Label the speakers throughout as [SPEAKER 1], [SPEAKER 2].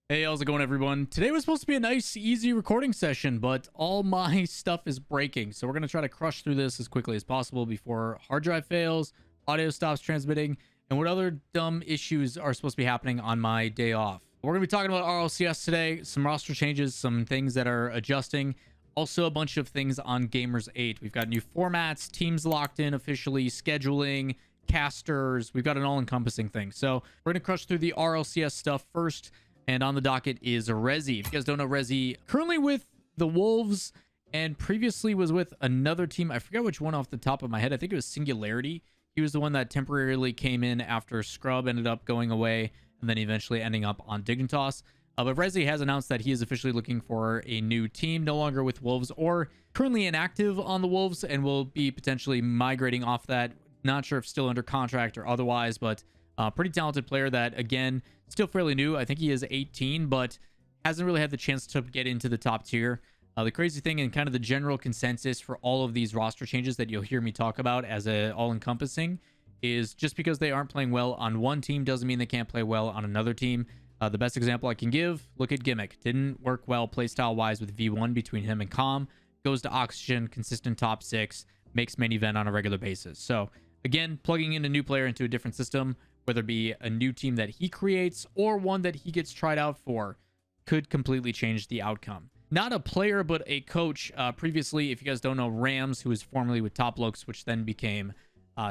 [SPEAKER 1] Hey, how's it going, everyone? Today was supposed to be a nice, easy recording session, but all my stuff is breaking. So we're going to try to crush through this as quickly as possible before hard drive fails, audio stops transmitting, and what other dumb issues are supposed to be happening on my day off. We're going to be talking about RLCS today, some roster changes, some things that are adjusting, also a bunch of things on Gamers8. We've got new formats, teams locked in officially, scheduling, casters. We've got an all-encompassing thing. So we're going to crush through the RLCS stuff first. And on the docket is Rehzy. If you guys don't know Rehzy, currently with the Wolves and previously was with another team. I forget which one off the top of my head. I think it was Singularity. He was the one that temporarily came in after Scrub ended up going away and then eventually ending up on Dignitas. But Rehzy has announced that he is officially looking for a new team, no longer with Wolves or currently inactive on the Wolves, and will be potentially migrating off that. Not sure if still under contract or otherwise, but pretty talented player that, again, still fairly new. I think he is 18, but hasn't really had the chance to get into the top tier. The crazy thing and kind of the general consensus for all of these roster changes that you'll hear me talk about as a all-encompassing is just because they aren't playing well on one team doesn't mean they can't play well on another team. The best example I can give, look at Gimmick. Didn't work well playstyle-wise with V1 between him and Calm. Goes to Oxygen, consistent top 6, makes main event on a regular basis. So, again, plugging in a new player into a different system, whether it be a new team that he creates or one that he gets tried out for, could completely change the outcome. Not a player, but a coach. Previously, if you guys don't know, Rams, who was formerly with Top Lokes, which then became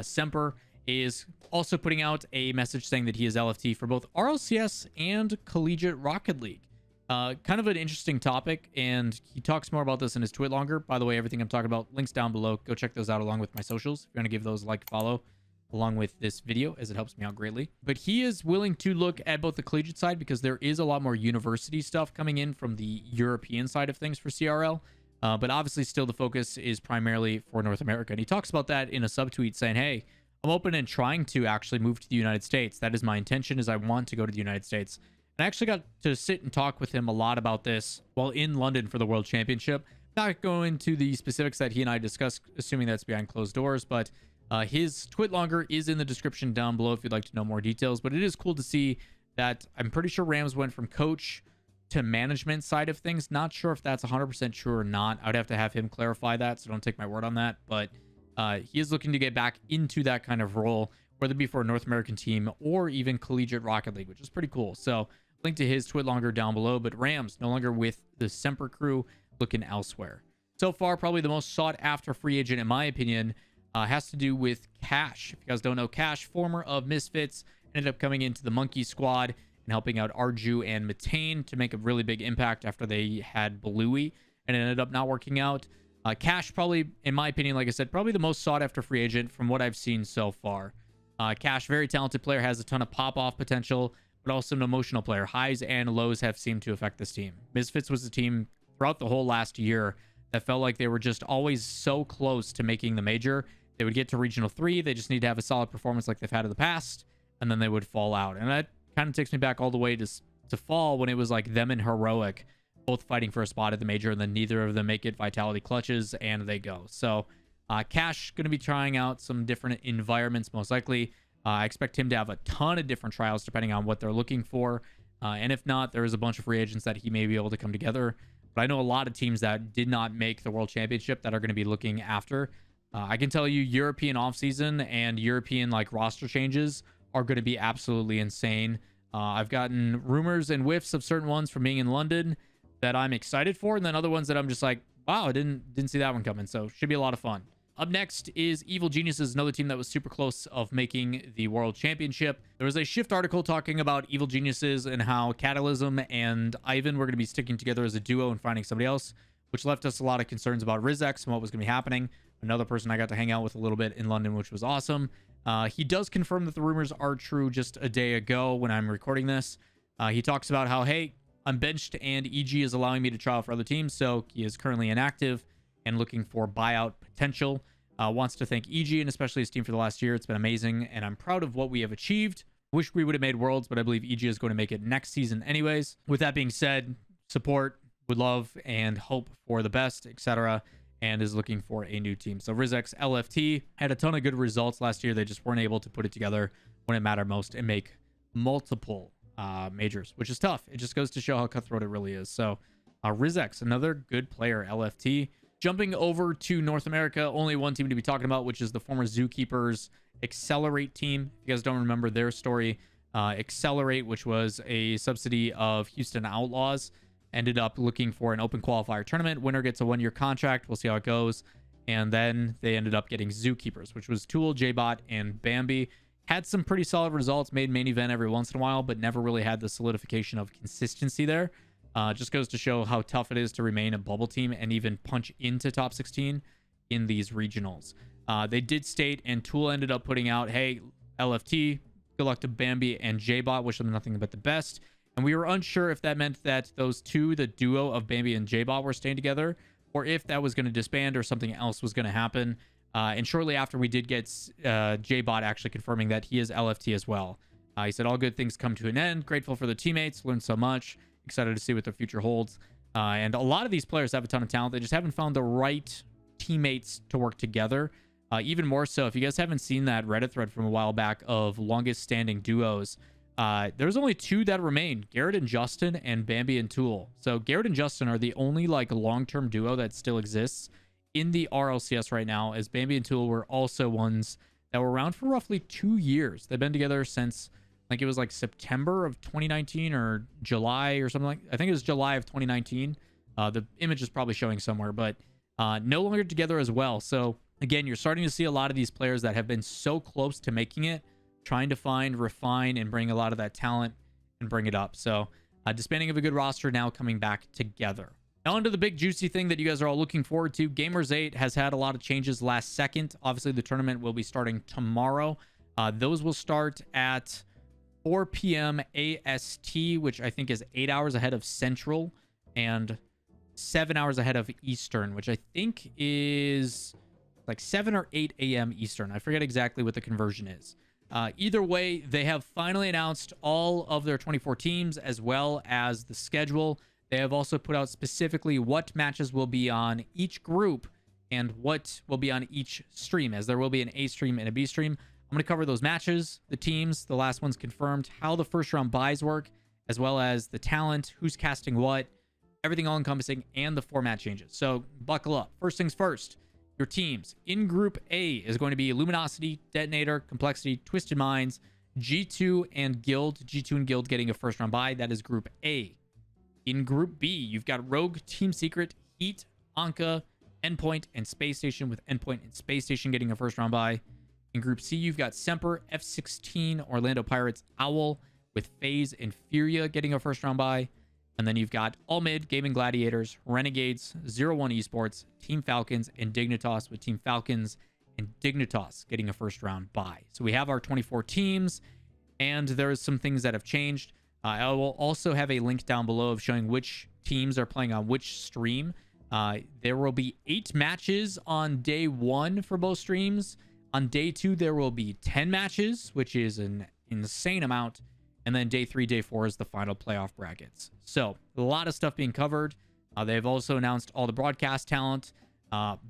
[SPEAKER 1] Semper, is also putting out a message saying that he is LFT for both RLCS and Collegiate Rocket League. Kind of an interesting topic, and he talks more about this in his tweet longer. By the way, everything I'm talking about, links down below. Go check those out along with my socials. If you want to give those a like, follow along with this video, as it helps me out greatly. But he is willing to look at both the collegiate side because there is a lot more university stuff coming in from the European side of things for CRL. But obviously still the focus is primarily for North America. And he talks about that in a subtweet saying, hey, I'm open and trying to actually move to the United States. That is my intention, is I want to go to the United States. And I actually got to sit and talk with him a lot about this while in London for the World Championship. Not going into the specifics that he and I discussed, assuming that's behind closed doors, but his tweet longer is in the description down below if you'd like to know more details. But it is cool to see that I'm pretty sure Rams went from coach to management side of things. Not sure if that's 100% true or not. I would have to have him clarify that, so don't take my word on that. But he is looking to get back into that kind of role, whether it be for a North American team or even Collegiate Rocket League, which is pretty cool. So link to his tweet longer down below. But Rams no longer with the Semper crew, looking elsewhere. So far, probably the most sought after free agent, in my opinion, has to do with Kash. If you guys don't know, Kash, former of Misfits, ended up coming into the Monkey squad and helping out Arju and Matane to make a really big impact after they had Bluey, and it ended up not working out. Kash, probably, in my opinion, like I said, probably the most sought after free agent from what I've seen so far. Kash, very talented player, has a ton of pop-off potential, but also an emotional player. Highs and lows have seemed to affect this team. Misfits was a team throughout the whole last year that felt like they were just always so close to making the major. They would get to Regional 3. They just need to have a solid performance like they've had in the past, and then they would fall out. And that kind of takes me back all the way to fall when it was like them and Heroic both fighting for a spot at the major, and then neither of them make it. Vitality clutches, and they go. So Kash going to be trying out some different environments, most likely. I expect him to have a ton of different trials depending on what they're looking for. And if not, there is a bunch of free agents that he may be able to come together. But I know a lot of teams that did not make the World Championship that are going to be looking after. I can tell you European offseason and European like roster changes are going to be absolutely insane. I've gotten rumors and whiffs of certain ones from being in London that I'm excited for, and then other ones that I'm just like, wow, I didn't see that one coming. So should be a lot of fun. Up next is Evil Geniuses, another team that was super close of making the World Championship. There was a Shift article talking about Evil Geniuses and how Catalysm and Ivan were going to be sticking together as a duo and finding somebody else, which left us a lot of concerns about Rizex and what was going to be happening. Another person I got to hang out with a little bit in London, which was awesome. He does confirm that the rumors are true just a day ago when I'm recording this. He talks about how, hey, I'm benched and EG is allowing me to trial for other teams, so he is currently inactive and looking for buyout potential. Wants to thank EG and especially his team for the last year. It's been amazing, and I'm proud of what we have achieved. Wish we would have made Worlds, but I believe EG is going to make it next season anyways. With that being said, support, would love and hope for the best, etc., and is looking for a new team. So Rizex LFT had a ton of good results last year. They just weren't able to put it together when it mattered most and make multiple majors, which is tough. It just goes to show how cutthroat it really is. So Rizex, another good player, LFT. Jumping over to North America, only one team to be talking about, which is the former Zookeepers Accelerate team. If you guys don't remember their story, Accelerate, which was a subsidy of Houston Outlaws, ended up looking for an open qualifier tournament. Winner gets a 1-year contract. We'll see how it goes. And then they ended up getting Zookeepers, which was Tool, J-Bot, and Bambi. Had some pretty solid results, made main event every once in a while, but never really had the solidification of consistency there. Just goes to show how tough it is to remain a bubble team and even punch into top 16 in these regionals. They did state, and Tool ended up putting out, hey, LFT, good luck to Bambi and J-Bot, wish them nothing but the best. And we were unsure if that meant that those two, the duo of Bambi and J-Bot, were staying together, or if that was going to disband or something else was going to happen. And shortly after, we did get J-Bot actually confirming that he is LFT as well. He said, all good things come to an end. Grateful for the teammates. Learned so much. Excited to see what the future holds. And a lot of these players have a ton of talent. They just haven't found the right teammates to work together. Even more so, if you guys haven't seen that Reddit thread from a while back of longest standing duos, there's only two that remain, Garrett and Justin, and Bambi and Tool. So Garrett and Justin are the only like long-term duo that still exists in the RLCS right now, as Bambi and Tool were also ones that were around for roughly 2 years. They've been together since, I think it was like September of 2019 or July or something like, I think it was July of 2019. The image is probably showing somewhere, but no longer together as well. So again, you're starting to see a lot of these players that have been so close to making it, trying to find, refine, and bring a lot of that talent and bring it up. So disbanding of a good roster, now coming back together. Now onto the big juicy thing that you guys are all looking forward to. Gamers8 has had a lot of changes last second. Obviously, the tournament will be starting tomorrow. Those will start at 4 p.m. AST, which I think is 8 hours ahead of Central, and 7 hours ahead of Eastern, which I think is like 7 or 8 a.m. Eastern. I forget exactly what the conversion is. Either way, they have finally announced all of their 24 teams as well as the schedule. They have also put out specifically what matches will be on each group and what will be on each stream, as there will be an A stream and a B stream. I'm going to cover those matches, the teams, the last ones confirmed, how the first round buys work, as well as the talent, who's casting what, everything all encompassing, and the format changes. So buckle up. First things first, your teams. In Group A is going to be Luminosity, Detonator, Complexity, Twisted Minds, G2, and Guild. G2 and Guild getting a first round buy. That is Group A. In Group B, you've got Rogue, Team Secret, Heat, Anka, Endpoint, and Space Station, with Endpoint and Space Station getting a first round buy. In Group C, you've got Semper, F16, Orlando Pirates, OWL, with FaZe and Furia getting a first round buy. And then you've got All Mid, Gaming Gladiators, Renegades, 01 Esports, Team Falcons, and Dignitas, with Team Falcons and Dignitas getting a first round buy. So we have our 24 teams, and there's some things that have changed. I will also have a link down below of showing which teams are playing on which stream. There will be 8 matches on day 1 for both streams. On day 2, there will be 10 matches, which is an insane amount. And then day 3, day 4 is the final playoff brackets. So a lot of stuff being covered. They've also announced all the broadcast talent.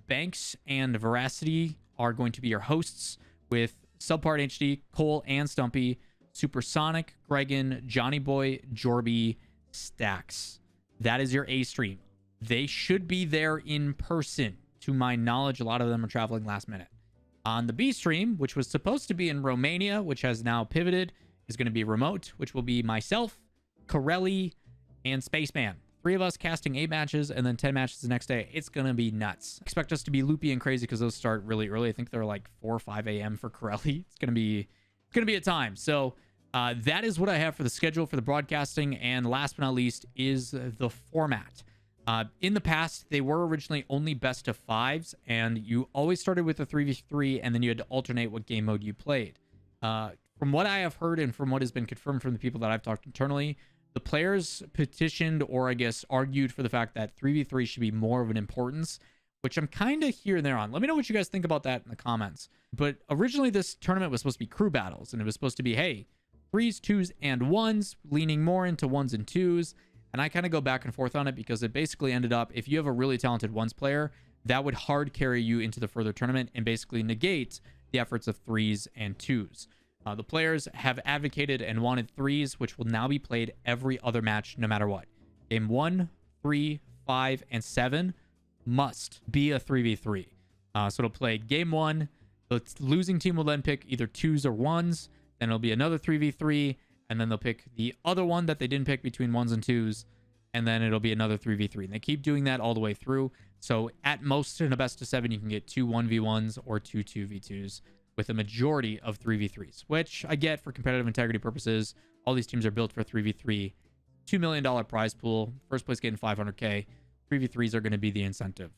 [SPEAKER 1] Banks and Veracity are going to be your hosts, with Subpart HD, Cole, and Stumpy, Supersonic, Gregan, Johnny Boy, Jorby, Stacks. That is your A stream. They should be there in person. To my knowledge, a lot of them are traveling last minute. On the B stream, which was supposed to be in Romania, which has now pivoted, is going to be remote, which will be myself, Corelli, and Spaceman. 3 of us casting 8 matches and then 10 matches the next day. It's going to be nuts. Expect us to be loopy and crazy because those start really early. I think they're like 4 or 5 a.m. for Corelli. It's going to be a time. So that is what I have for the schedule for the broadcasting. And last but not least is the format. In the past, they were originally only best of 5s, and you always started with a 3v3, and then you had to alternate what game mode you played. From what I have heard and from what has been confirmed from the people that I've talked internally, the players petitioned, or I guess argued, for the fact that 3v3 should be more of an importance, which I'm kind of here and there on. Let me know what you guys think about that in the comments. But originally this tournament was supposed to be crew battles, and it was supposed to be, hey, 3s, 2s, and 1s, leaning more into 1s and 2s. And I kind of go back and forth on it because it basically ended up, if you have a really talented 1s player, that would hard carry you into the further tournament and basically negate the efforts of 3s and 2s. The players have advocated and wanted threes, which will now be played every other match, no matter what. Game 1, 3, 5, and 7 must be a 3v3. So it'll play game 1. The losing team will then pick either 2s or 1s. Then it'll be another 3v3. And then they'll pick the other one that they didn't pick between 1s and 2s. And then it'll be another 3v3. And they keep doing that all the way through. So at most in a best of 7, you can get 2 1v1s or 2 2v2s with a majority of 3v3s, which I get for competitive integrity purposes. All these teams are built for 3v3. $2 million prize pool. First place getting 500K. 3v3s are going to be the incentive.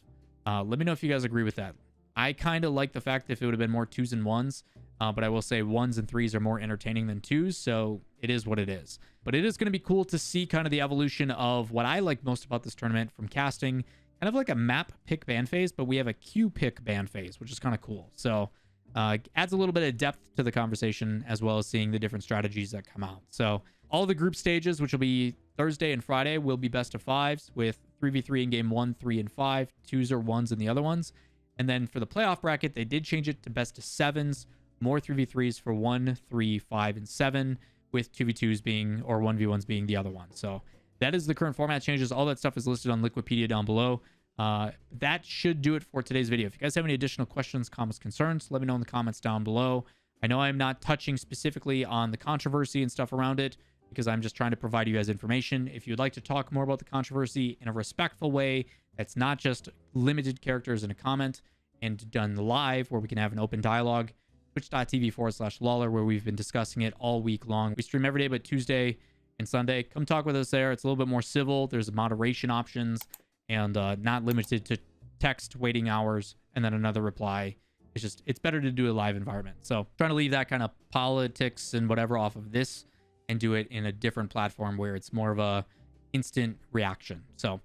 [SPEAKER 1] Let me know if you guys agree with that. I kind of like the fact that if it would have been more 2s and 1s, but I will say 1s and 3s are more entertaining than 2s, so it is what it is. But it is going to be cool to see kind of the evolution of what I like most about this tournament, from casting kind of like a map pick ban phase, but we have a Q pick ban phase, which is kind of cool. So adds a little bit of depth to the conversation, as well as seeing the different strategies that come out. So all the group stages, which will be Thursday and Friday, will be best of 5s with 3v3 in game 1, 3, and 5, 2s or 1s in the other ones. And then for the playoff bracket, they did change it to best of 7s, more 3v3s for 1, 3, 5, and 7, with 2v2s being, or 1v1s being the other one. So that is the current format changes. All that stuff is listed on Liquipedia down below. That should do it for today's video. If you guys have any additional questions, comments, concerns, let me know in the comments down below. I know I'm not touching specifically on the controversy and stuff around it, because I'm just trying to provide you guys information. If you'd like to talk more about the controversy in a respectful way, that's not just limited characters in a comment and done live, where we can have an open dialogue, twitch.tv/Lawler, where we've been discussing it all week long. We stream every day but Tuesday and Sunday. Come talk with us there. It's a little bit more civil. There's moderation options, and not limited to text waiting hours and then another reply. It's better to do a live environment. So trying to leave that kind of politics and whatever off of this and do it in a different platform where it's more of a instant reaction. So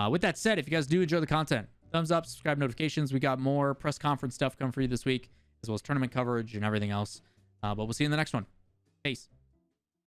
[SPEAKER 1] with that said, if you guys do enjoy the content, thumbs up, subscribe, notifications. We got more press conference stuff coming for you this week, as well as tournament coverage and everything else. But we'll see you in the next one. Peace.